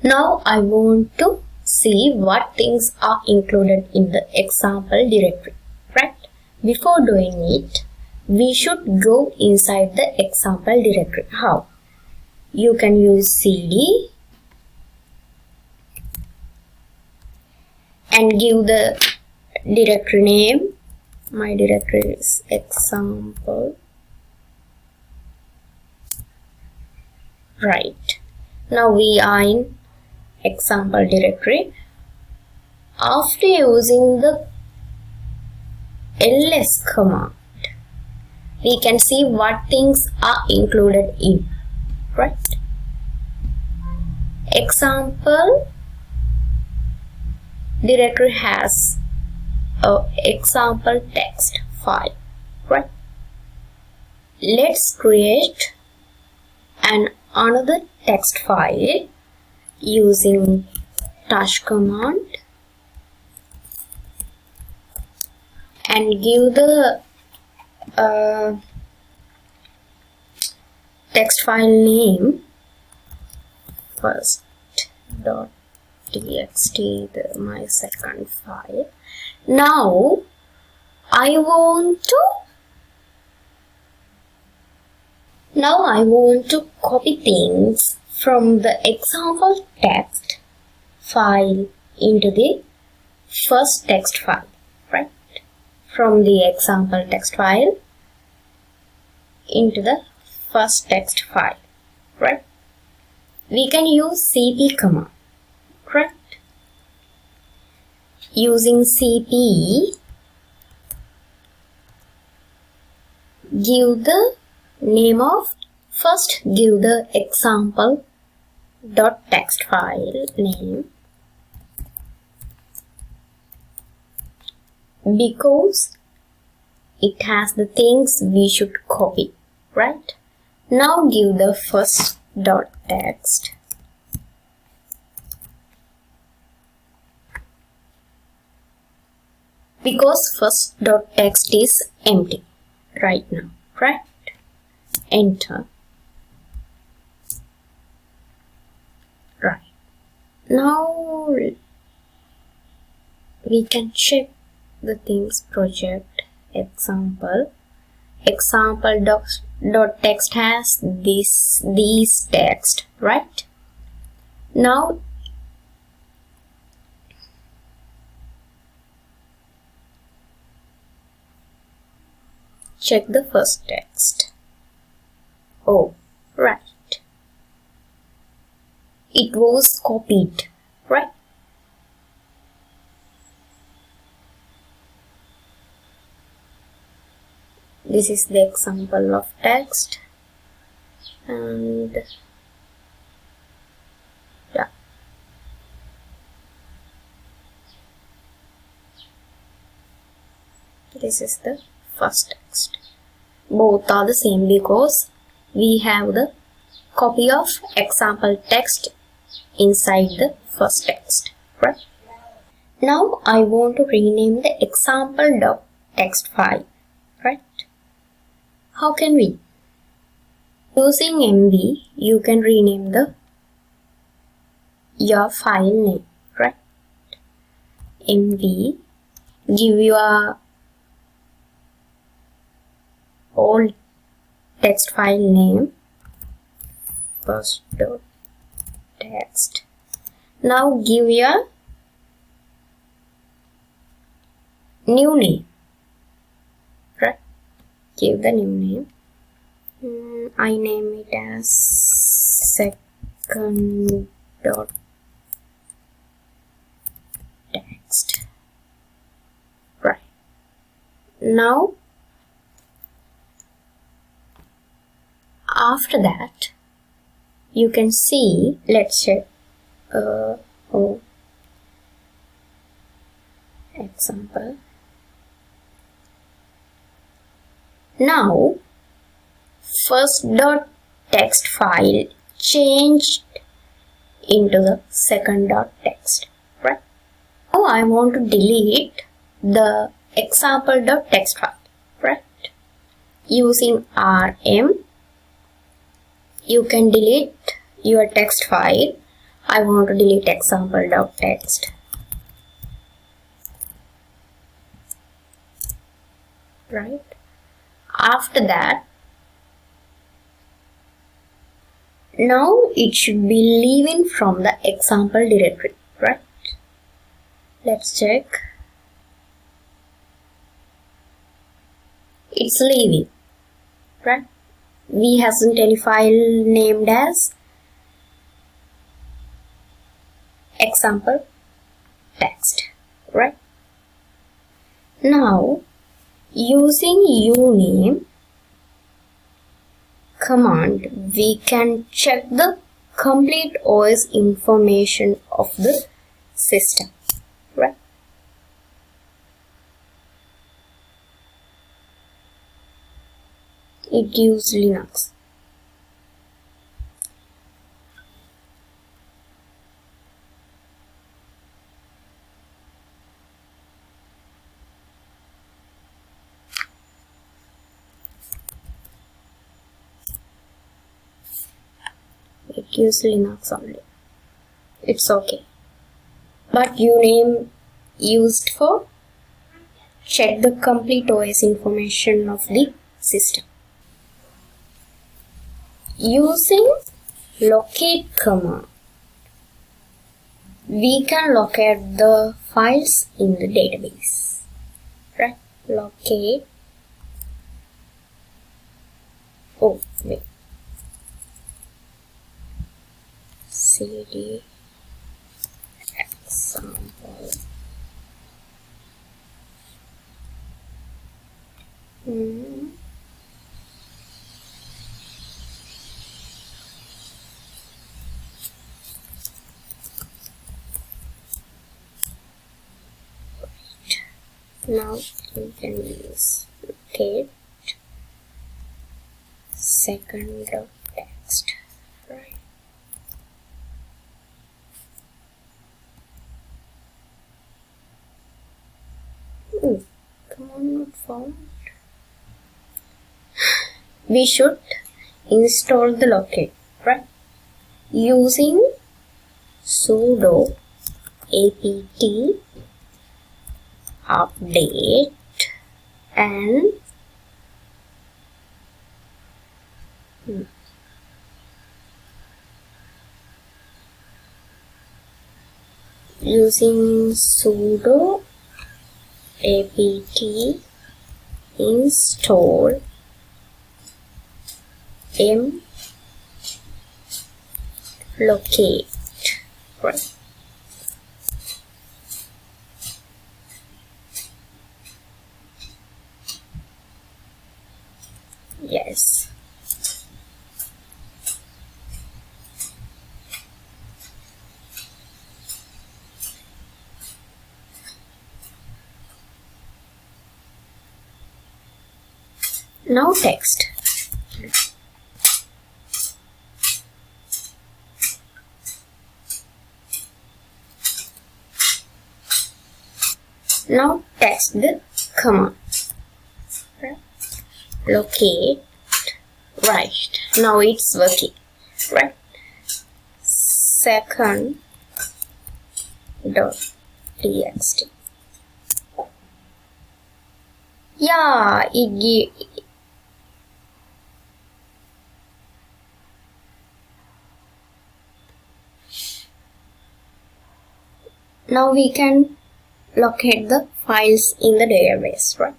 Now I want to see what things are included in the example directory, right? Before doing it, we should go inside the example directory. How? You can use cd and give the directory name. My directory is example. Right. Now we are in example directory. After using the ls command, we can see what things are included in, right? Example directory has a example text file, right? Let's create another text file using touch command and give the text file name first.txt, my second file. Now I want to copy things from the example text file into the first text file, right? From the example text file into the first text file, right? We can use cp command, right? Using cp, give the name of, first give the example .text file name, because it has the things we should copy, right? Now give the first .text, because first .text is empty right now, right? Enter. Right. Now we can check the things project example. Example.text has these text, right? Now check the first text. Oh, right. It was copied, right? This is the example of text, and yeah, this is the first text. Both are the same because we have the copy of example text inside the first text, right? Now I want to rename the example.text file, right? How can we? Using mv, you can rename your file name, right? mv, give your old text file name first.text. Now give your new name, right? Give the new name. I name it as second.text, right? Now after that, you can see, let's check example. Now first.text file changed into the second.text, right? Now I want to delete the example.text file, right? Using rm, you can delete your text file I want to delete example.txt. Right. After that, now it should be leaving from the example directory, right? Let's check. It's leaving, right? We hasn't any file named as example text, right? Now, using uname command, we can check the complete OS information of the system, right? It gives Linux. It gives Linux only. It's okay. But uname used for check the complete OS information of the system. Using locate command, we can locate the files in the database, right? Locate, oh wait, cd example. Now you can use locate second of text, right? Come on, not found. We should install the locate, right? Using sudo apt update and using sudo apt install m locate, right? Yes. Now text. Now text the command. Right. Locate. Right. Now it's working. Right. Second dot txt. Yeah, now we can locate the files in the database, right?